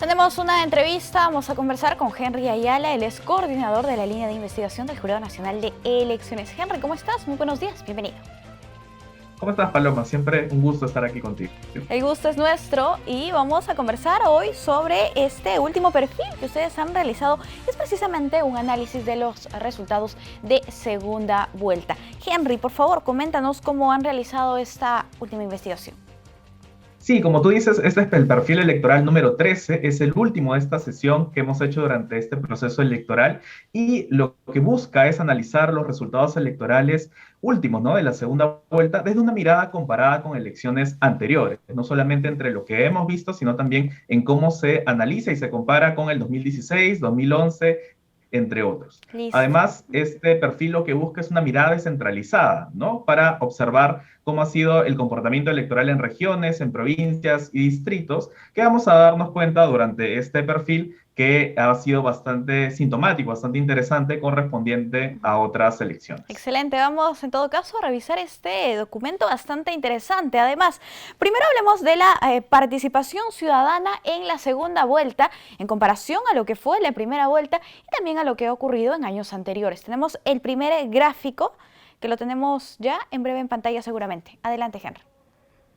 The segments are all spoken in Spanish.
Tenemos una entrevista, vamos a conversar con Henry Ayala, él es coordinador de la línea de investigación del Jurado Nacional de Elecciones. Henry, ¿cómo estás? Muy buenos días, bienvenido. ¿Cómo estás, Paloma? Siempre un gusto estar aquí contigo. El gusto es nuestro y vamos a conversar hoy sobre este último perfil que ustedes han realizado. Es precisamente un análisis de los resultados de segunda vuelta. Henry, por favor, coméntanos cómo han realizado esta última investigación. Sí, como tú dices, este es el perfil electoral número 13, es el último de esta sesión que hemos hecho durante este proceso electoral y lo que busca es analizar los resultados electorales últimos, ¿no? De la segunda vuelta desde una mirada comparada con elecciones anteriores, no solamente entre lo que hemos visto, sino también en cómo se analiza y se compara con el 2016, 2011, entre otros. Listo. Además, este perfil lo que busca es una mirada descentralizada, ¿no? Para observar cómo ha sido el comportamiento electoral en regiones, en provincias y distritos, que vamos a darnos cuenta durante este perfil que ha sido bastante sintomático, bastante interesante, correspondiente a otras elecciones. Excelente, vamos en todo caso a revisar este documento bastante interesante. Además, primero hablemos de la participación ciudadana en la segunda vuelta en comparación a lo que fue la primera vuelta y también a lo que ha ocurrido en años anteriores. Tenemos el primer gráfico que lo tenemos ya en breve en pantalla seguramente. Adelante, Henry.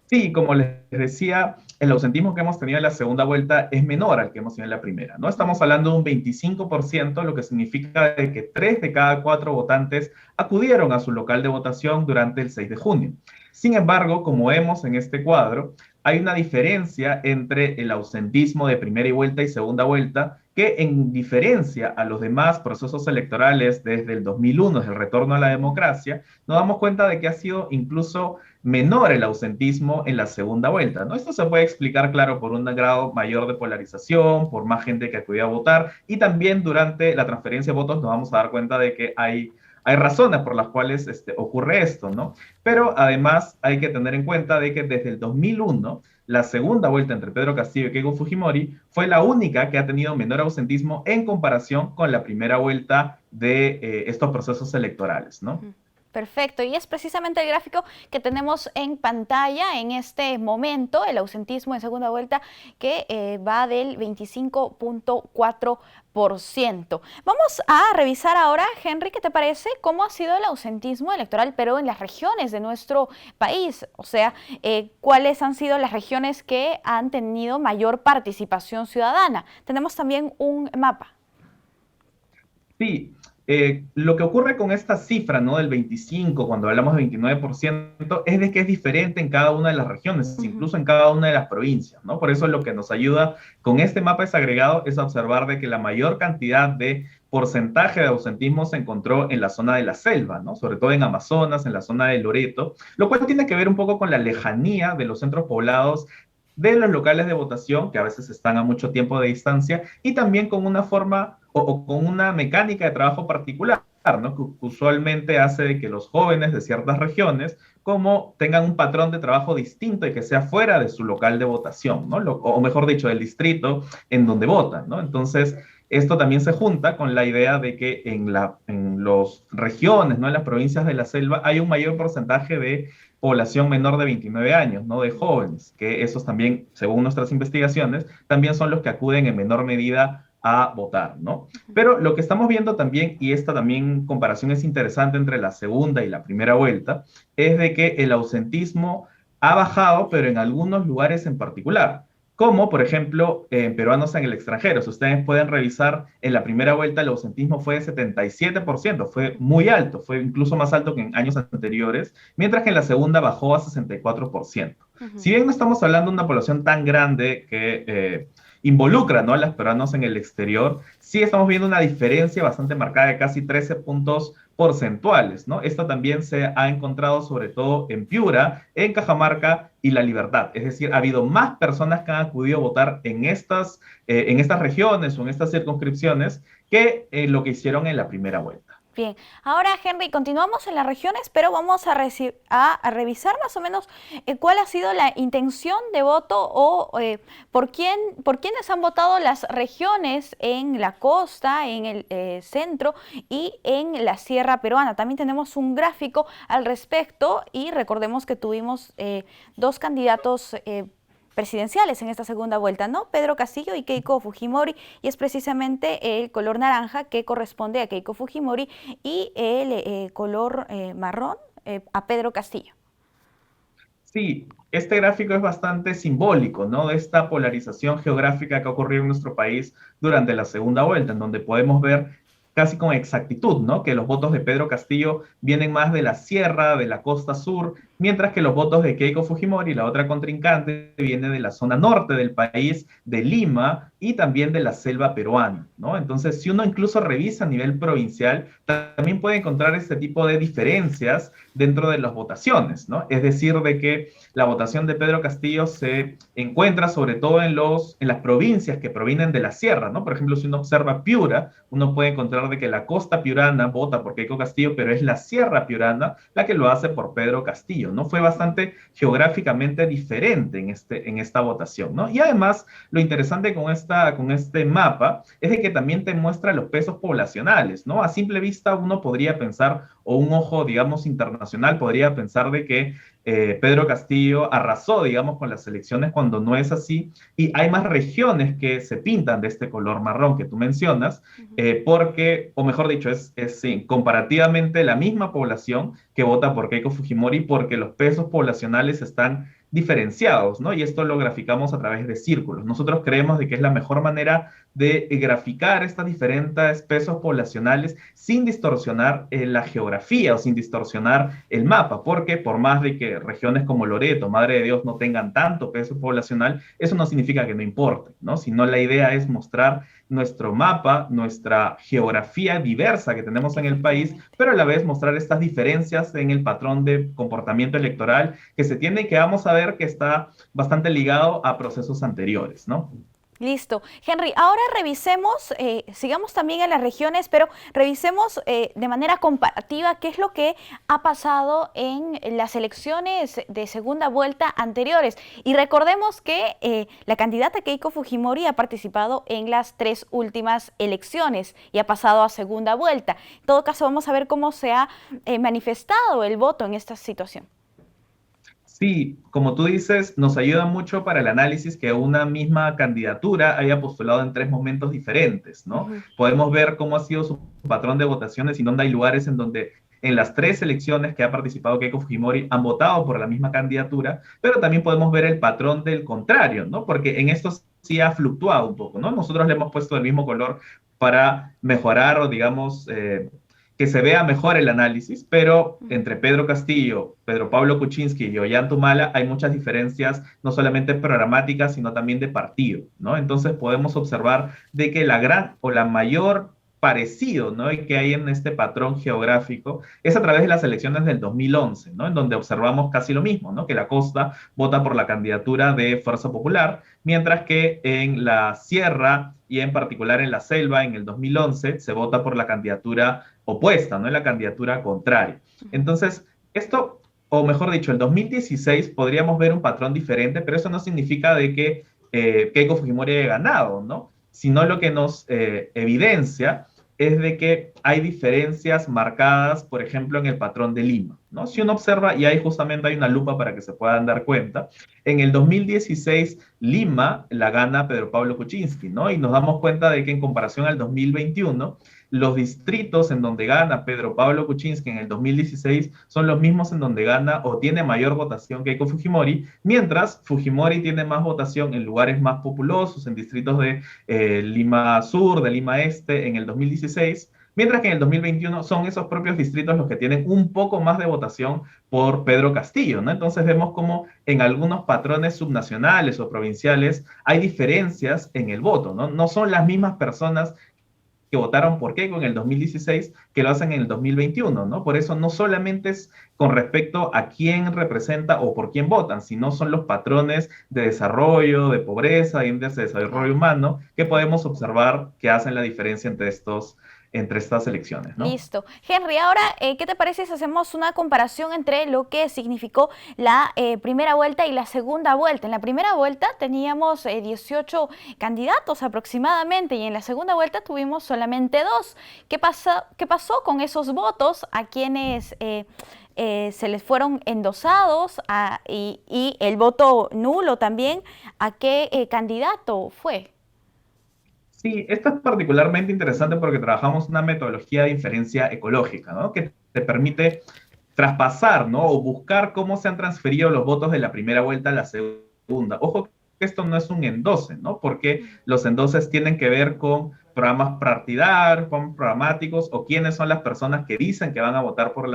Sí, como les decía, el ausentismo que hemos tenido en la segunda vuelta es menor al que hemos tenido en la primera, ¿no? Estamos hablando de un 25%, lo que significa de que 3 de cada 4 votantes acudieron a su local de votación durante el 6 de junio. Sin embargo, como vemos en este cuadro, hay una diferencia entre el ausentismo de primera vuelta y segunda vuelta, que en diferencia a los demás procesos electorales desde el 2001, desde el retorno a la democracia, nos damos cuenta de que ha sido incluso menor el ausentismo en la segunda vuelta, ¿no? Esto se puede explicar, claro, por un grado mayor de polarización, por más gente que acudió a votar y también durante la transferencia de votos nos vamos a dar cuenta de que hay razones por las cuales ocurre esto, ¿no? Pero además hay que tener en cuenta de que desde el 2001, la segunda vuelta entre Pedro Castillo y Keiko Fujimori fue la única que ha tenido menor ausentismo en comparación con la primera vuelta de estos procesos electorales, ¿no? Perfecto, y es precisamente el gráfico que tenemos en pantalla en este momento, el ausentismo en segunda vuelta que va del 25.4%. Vamos a revisar ahora, Henry, ¿qué te parece? ¿Cómo ha sido el ausentismo electoral, pero en las regiones de nuestro país? O sea, ¿cuáles han sido las regiones que han tenido mayor participación ciudadana? Tenemos también un mapa. Sí, lo que ocurre con esta cifra, ¿no? Del 25, cuando hablamos de 29%, es de que es diferente en cada una de las regiones, incluso en cada una de las provincias, ¿no? Por eso lo que nos ayuda con este mapa desagregado es observar de que la mayor cantidad de porcentaje de ausentismo se encontró en la zona de la selva, ¿no? Sobre todo en Amazonas, en la zona de Loreto, lo cual tiene que ver un poco con la lejanía de los centros poblados de los locales de votación, que a veces están a mucho tiempo de distancia, y también con una forma o con una mecánica de trabajo particular, ¿no? Que usualmente hace de que los jóvenes de ciertas regiones como tengan un patrón de trabajo distinto y que sea fuera de su local de votación, ¿no? O mejor dicho, del distrito en donde votan, ¿no? Entonces, esto también se junta con la idea de que en las regiones, ¿no? En las provincias de la selva hay un mayor porcentaje de población menor de 29 años, ¿no? De jóvenes, que esos también, según nuestras investigaciones, también son los que acuden en menor medida a votar, ¿no? Pero lo que estamos viendo también, y esta también comparación es interesante entre la segunda y la primera vuelta, es de que el ausentismo ha bajado, pero en algunos lugares en particular, como por ejemplo en peruanos en el extranjero. Si ustedes pueden revisar, en la primera vuelta el ausentismo fue de 77%, fue muy alto, fue incluso más alto que en años anteriores, mientras que en la segunda bajó a 64%. Si bien no estamos hablando de una población tan grande que involucra, ¿no? A los peruanos en el exterior, sí estamos viendo una diferencia bastante marcada de casi 13 puntos porcentuales, ¿no? Esto también se ha encontrado sobre todo en Piura, en Cajamarca y La Libertad. Es decir, ha habido más personas que han acudido a votar en estas regiones o en estas circunscripciones que lo que hicieron en la primera vuelta. Bien, ahora Henry, continuamos en las regiones, pero vamos a revisar más o menos cuál ha sido la intención de voto o por quiénes han votado las regiones en la costa, en el centro y en la sierra peruana. También tenemos un gráfico al respecto y recordemos que tuvimos dos candidatos presidenciales en esta segunda vuelta, ¿no? Pedro Castillo y Keiko Fujimori, y es precisamente el color naranja que corresponde a Keiko Fujimori y el color marrón a Pedro Castillo. Sí, este gráfico es bastante simbólico, ¿no? De esta polarización geográfica que ha ocurrido en nuestro país durante la segunda vuelta, en donde podemos ver casi con exactitud, ¿no? Que los votos de Pedro Castillo vienen más de la sierra, de la costa sur, mientras que los votos de Keiko Fujimori, la otra contrincante, vienen de la zona norte del país, de Lima y también de la selva peruana, ¿no? Entonces, si uno incluso revisa a nivel provincial, también puede encontrar este tipo de diferencias dentro de las votaciones, ¿no? Es decir, de que la votación de Pedro Castillo se encuentra sobre todo en las provincias que provienen de la sierra, ¿no? Por ejemplo, si uno observa Piura, uno puede encontrar de que la costa piurana vota por Keiko Castillo, pero es la sierra piurana la que lo hace por Pedro Castillo, ¿no? Fue bastante geográficamente diferente en esta votación, ¿no? Y además, lo interesante con este mapa es de que también te muestra los pesos poblacionales, ¿no? A simple vista uno podría pensar, o un ojo, digamos, internacional podría pensar de que Pedro Castillo arrasó, digamos, con las elecciones cuando no es así, y hay más regiones que se pintan de este color marrón que tú mencionas, porque, o mejor dicho, es sí, comparativamente la misma población que vota por Keiko Fujimori porque los pesos poblacionales están diferenciados, ¿no? Y esto lo graficamos a través de círculos. Nosotros creemos de que es la mejor manera de graficar estas diferentes pesos poblacionales sin distorsionar la geografía o sin distorsionar el mapa, porque por más de que regiones como Loreto, Madre de Dios, no tengan tanto peso poblacional, eso no significa que no importe, ¿no? Sino la idea es mostrar nuestro mapa, nuestra geografía diversa que tenemos en el país, pero a la vez mostrar estas diferencias en el patrón de comportamiento electoral que se tiene y que vamos a ver que está bastante ligado a procesos anteriores, ¿no? Listo. Henry, ahora revisemos, sigamos también en las regiones, pero revisemos de manera comparativa qué es lo que ha pasado en las elecciones de segunda vuelta anteriores. Y recordemos que la candidata Keiko Fujimori ha participado en las 3 últimas elecciones y ha pasado a segunda vuelta. En todo caso, vamos a ver cómo se ha manifestado el voto en esta situación. Sí, como tú dices, nos ayuda mucho para el análisis que una misma candidatura haya postulado en 3 momentos diferentes, ¿no? Podemos ver cómo ha sido su patrón de votaciones y dónde hay lugares en donde en las 3 elecciones que ha participado Keiko Fujimori han votado por la misma candidatura, pero también podemos ver el patrón del contrario, ¿no? Porque en esto sí ha fluctuado un poco, ¿no? Nosotros le hemos puesto el mismo color para mejorar o, digamos, que se vea mejor el análisis, pero entre Pedro Castillo, Pedro Pablo Kuczynski y Ollanta Humala hay muchas diferencias, no solamente programáticas, sino también de partido, ¿no? Entonces podemos observar de que la gran o la mayor parecido, ¿no? Y que hay en este patrón geográfico es a través de las elecciones del 2011, ¿no? En donde observamos casi lo mismo, ¿no? Que la costa vota por la candidatura de Fuerza Popular, mientras que en la sierra y en particular en la selva, en el 2011, se vota por la candidatura opuesta, ¿no? En la candidatura contraria. Entonces, esto, o mejor dicho, el 2016 podríamos ver un patrón diferente, pero eso no significa de que Keiko Fujimori haya ganado, ¿no? Sino lo que nos evidencia es de que hay diferencias marcadas, por ejemplo, en el patrón de Lima, ¿no? Si uno observa, y ahí justamente hay una lupa para que se puedan dar cuenta, en el 2016 Lima la gana Pedro Pablo Kuczynski, ¿no? Y nos damos cuenta de que en comparación al 2021, los distritos en donde gana Pedro Pablo Kuczynski en el 2016 son los mismos en donde gana o tiene mayor votación que Keiko Fujimori, mientras Fujimori tiene más votación en lugares más populosos, en distritos de Lima Sur, de Lima Este, en el 2016, mientras que en el 2021 son esos propios distritos los que tienen un poco más de votación por Pedro Castillo, ¿no? Entonces vemos como en algunos patrones subnacionales o provinciales hay diferencias en el voto, ¿no? No son las mismas personas que votaron por Keiko en el 2016 que lo hacen en el 2021, ¿no? Por eso no solamente es con respecto a quién representa o por quién votan, sino son los patrones de desarrollo, de pobreza, de índice de desarrollo humano que podemos observar que hacen la diferencia entre estas elecciones, ¿no? Listo. Henry, ahora, ¿qué te parece si hacemos una comparación entre lo que significó la primera vuelta y la segunda vuelta? En la primera vuelta teníamos 18 candidatos aproximadamente y en la segunda vuelta tuvimos solamente 2. ¿Qué pasó con esos votos a quienes se les fueron endosados y el voto nulo también. ¿A qué candidato fue? Sí, esto es particularmente interesante porque trabajamos una metodología de inferencia ecológica, ¿no? Que te permite traspasar, ¿no? O buscar cómo se han transferido los votos de la primera vuelta a la segunda. Ojo que esto no es un endose, ¿no? Porque los endoses tienen que ver con programas partidarios, con programáticos, o quiénes son las personas que dicen que van a votar por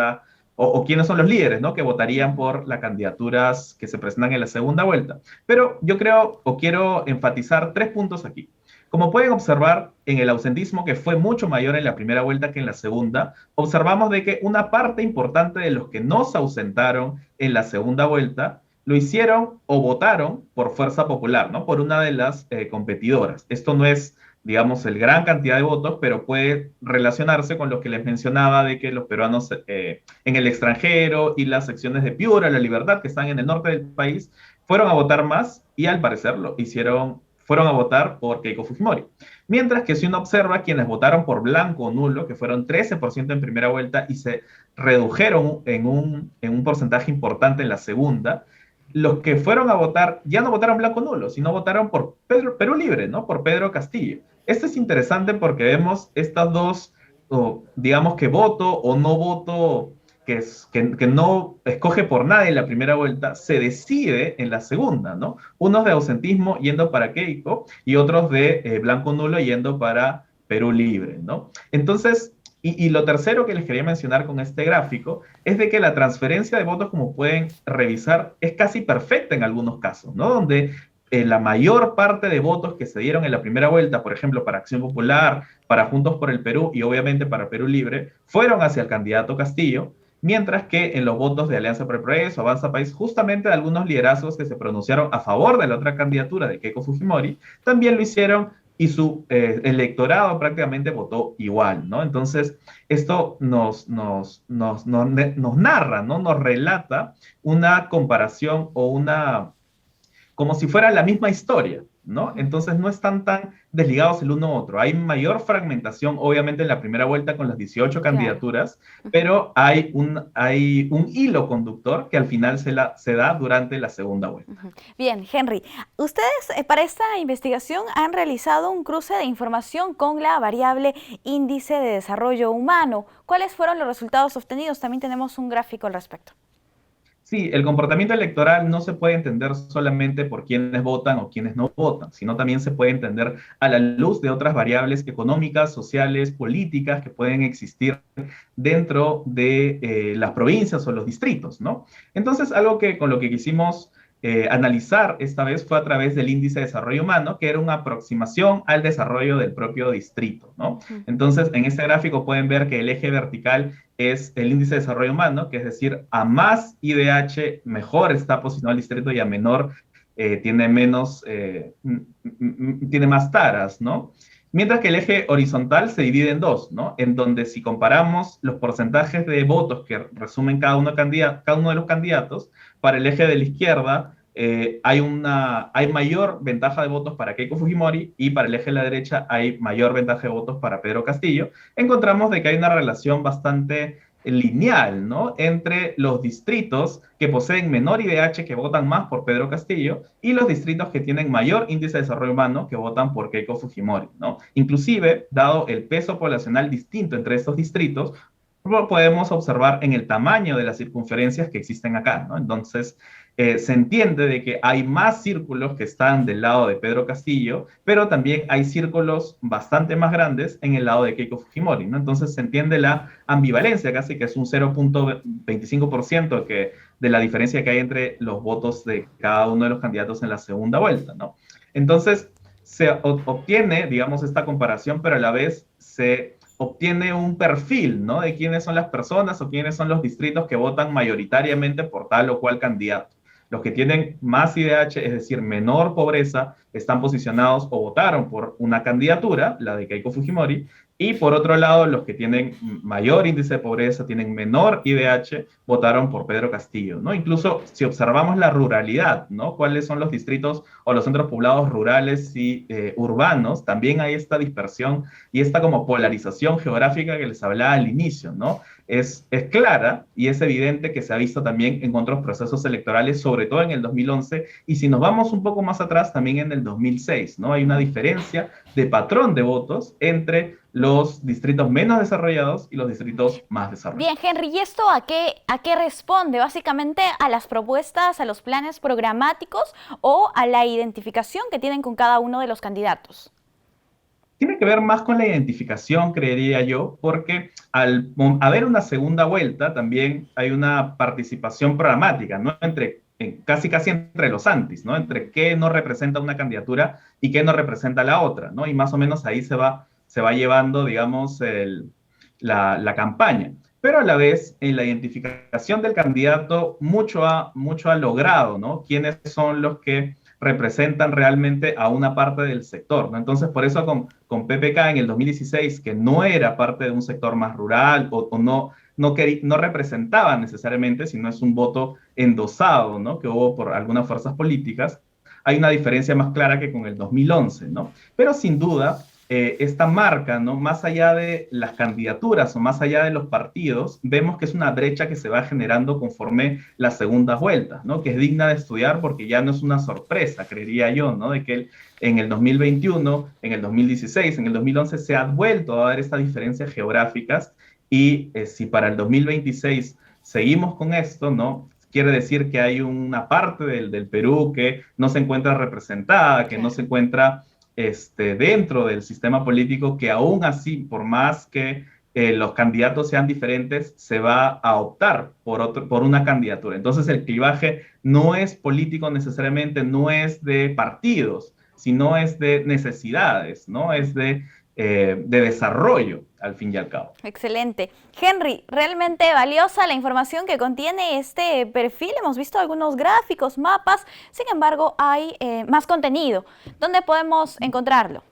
o quiénes son los líderes, ¿no? Que votarían por las candidaturas que se presentan en la segunda vuelta. Pero yo creo, o quiero enfatizar 3 puntos aquí. Como pueden observar, en el ausentismo, que fue mucho mayor en la primera vuelta que en la segunda, observamos de que una parte importante de los que no se ausentaron en la segunda vuelta lo hicieron o votaron por fuerza popular, ¿no? Por una de las competidoras. Esto no es, digamos, el gran cantidad de votos, pero puede relacionarse con lo que les mencionaba de que los peruanos en el extranjero y las secciones de Piura, La Libertad, que están en el norte del país, fueron a votar más y al parecer fueron a votar por Keiko Fujimori. Mientras que si uno observa quienes votaron por blanco o nulo, que fueron 13% en primera vuelta y se redujeron en un porcentaje importante en la segunda, los que fueron a votar ya no votaron blanco o nulo, sino votaron por Perú Libre, ¿no? Por Pedro Castillo. Esto es interesante porque vemos estas dos, digamos que voto o no voto, que no escoge por nadie en la primera vuelta, se decide en la segunda, ¿no? Unos de ausentismo yendo para Keiko y otros de blanco nulo yendo para Perú Libre, ¿no? Entonces, y lo tercero que les quería mencionar con este gráfico es de que la transferencia de votos, como pueden revisar, es casi perfecta en algunos casos, ¿no? Donde la mayor parte de votos que se dieron en la primera vuelta, por ejemplo, para Acción Popular, para Juntos por el Perú y obviamente para Perú Libre, fueron hacia el candidato Castillo, mientras que en los votos de Alianza por el Progreso, Avanza País, justamente algunos liderazgos que se pronunciaron a favor de la otra candidatura de Keiko Fujimori, también lo hicieron y su electorado prácticamente votó igual, ¿no? Entonces, esto nos narra, ¿no? Nos relata una comparación o como si fuera la misma historia, ¿no? Entonces no están tan desligados el uno a otro. Hay mayor fragmentación, obviamente, en la primera vuelta con las 18 Claro. candidaturas, pero hay un hilo conductor que al final se da durante la segunda vuelta. Bien, Henry, ustedes para esta investigación han realizado un cruce de información con la variable índice de desarrollo humano. ¿Cuáles fueron los resultados obtenidos? También tenemos un gráfico al respecto. Sí, el comportamiento electoral no se puede entender solamente por quienes votan o quienes no votan, sino también se puede entender a la luz de otras variables económicas, sociales, políticas que pueden existir dentro de las provincias o los distritos, ¿no? Entonces, algo que con lo que quisimos analizar esta vez fue a través del índice de desarrollo humano, que era una aproximación al desarrollo del propio distrito, ¿no? Entonces, en este gráfico pueden ver que el eje vertical es el índice de desarrollo humano, que es decir, a más IDH, mejor está posicionado el distrito y a menor tiene más taras, ¿no? Mientras que el eje horizontal se divide en dos, ¿no? En donde si comparamos los porcentajes de votos que resumen cada uno de los candidatos, para el eje de la izquierda hay mayor ventaja de votos para Keiko Fujimori y para el eje de la derecha hay mayor ventaja de votos para Pedro Castillo. Encontramos de que hay una relación bastante lineal, ¿no? Entre los distritos que poseen menor IDH, que votan más por Pedro Castillo, y los distritos que tienen mayor índice de desarrollo humano, que votan por Keiko Fujimori, ¿no? Inclusive, dado el peso poblacional distinto entre estos distritos, lo podemos observar en el tamaño de las circunferencias que existen acá, ¿no? Entonces, se entiende de que hay más círculos que están del lado de Pedro Castillo, pero también hay círculos bastante más grandes en el lado de Keiko Fujimori, ¿no? Entonces se entiende la ambivalencia, casi que es un 0.25% de la diferencia que hay entre los votos de cada uno de los candidatos en la segunda vuelta, ¿no? Entonces se obtiene, digamos, esta comparación, pero a la vez se obtiene un perfil, ¿no? De quiénes son las personas o quiénes son los distritos que votan mayoritariamente por tal o cual candidato. Los que tienen más IDH, es decir, menor pobreza, están posicionados o votaron por una candidatura, la de Keiko Fujimori, Y por otro lado, los que tienen mayor índice de pobreza, tienen menor IDH, votaron por Pedro Castillo, ¿no? Incluso si observamos la ruralidad, ¿no? ¿Cuáles son los distritos o los centros poblados rurales y urbanos? También hay esta dispersión y esta como polarización geográfica que les hablaba al inicio, ¿no? Es clara y es evidente que se ha visto también en otros procesos electorales, sobre todo en el 2011, y si nos vamos un poco más atrás, también en el 2006, ¿no? Hay una diferencia de patrón de votos entre los distritos menos desarrollados y los distritos más Bien, desarrollados. Henry, ¿y esto a qué responde? Básicamente a las propuestas, a los planes programáticos o a la identificación que tienen con cada uno de los candidatos. Tiene que ver más con la identificación, creería yo, porque al haber una segunda vuelta también hay una participación programática, ¿no? Casi entre los antis, ¿no? Entre qué no representa una candidatura y qué no representa la otra, ¿no? Y más o menos ahí se va llevando, digamos, la campaña. Pero a la vez, en la identificación del candidato, mucho ha logrado, ¿no? ¿Quiénes son los que representan realmente a una parte del sector, ¿no? Entonces, por eso con PPK en el 2016, que no era parte de un sector más rural o no representaba necesariamente, sino es un voto endosado, ¿no? Que hubo por algunas fuerzas políticas, hay una diferencia más clara que con el 2011, ¿no? Pero sin duda, esta marca, ¿no? Más allá de las candidaturas o más allá de los partidos, vemos que es una brecha que se va generando conforme las segundas vueltas, ¿no? Que es digna de estudiar porque ya no es una sorpresa, creería yo, ¿no? De que en el 2021, en el 2016, en el 2011 se ha vuelto a ver estas diferencias geográficas y si para el 2026 seguimos con esto, ¿no? Quiere decir que hay una parte del Perú que no se encuentra representada, que no se encuentra dentro del sistema político, que aún así, por más que los candidatos sean diferentes, se va a optar por una candidatura. Entonces el clivaje no es político necesariamente, no es de partidos, sino es de necesidades, ¿no? Es de desarrollo, al fin y al cabo. Excelente. Henry, realmente valiosa la información que contiene este perfil. Hemos visto algunos gráficos, mapas, sin embargo hay más contenido. ¿Dónde podemos encontrarlo?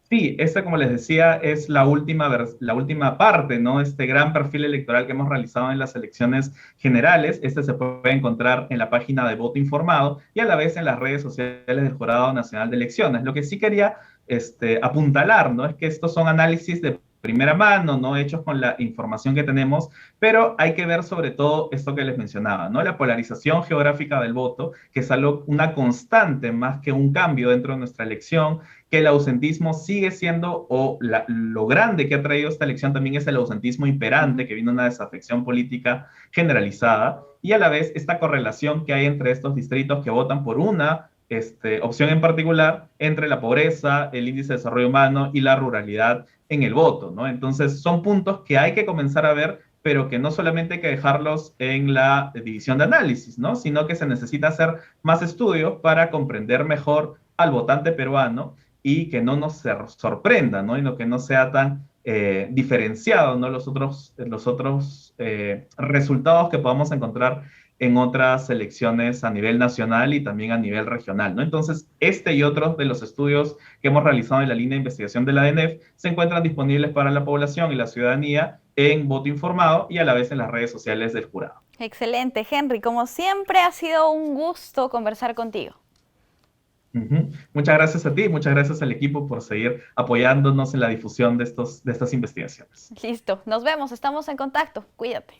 Sí, esta, como les decía, es la última parte, ¿no? Este gran perfil electoral que hemos realizado en las elecciones generales. Este se puede encontrar en la página de Voto Informado y a la vez en las redes sociales del Jurado Nacional de Elecciones. Lo que sí quería apuntalar, ¿no? Es que estos son análisis de primera mano, ¿no? Hechos con la información que tenemos, pero hay que ver sobre todo esto que les mencionaba, ¿no? La polarización geográfica del voto, que es algo, una constante más que un cambio dentro de nuestra elección, que el ausentismo sigue siendo, lo grande que ha traído esta elección también es el ausentismo imperante, que vino una desafección política generalizada, y a la vez esta correlación que hay entre estos distritos que votan por una opción en particular, entre la pobreza, el índice de desarrollo humano y la ruralidad en el voto, ¿no? Entonces son puntos que hay que comenzar a ver, pero que no solamente hay que dejarlos en la división de análisis, ¿no? Sino que se necesita hacer más estudios para comprender mejor al votante peruano y que no nos sorprenda, ¿no? Y que no sea tan diferenciado, ¿no? Los otros resultados que podamos encontrar en otras elecciones a nivel nacional y también a nivel regional, ¿no? Entonces, este y otros de los estudios que hemos realizado en la línea de investigación de la ADNEF se encuentran disponibles para la población y la ciudadanía en Voto Informado y a la vez en las redes sociales del jurado. Excelente, Henry. Como siempre, ha sido un gusto conversar contigo. Muchas gracias a ti, muchas gracias al equipo por seguir apoyándonos en la difusión de estas investigaciones. Listo, nos vemos, estamos en contacto. Cuídate.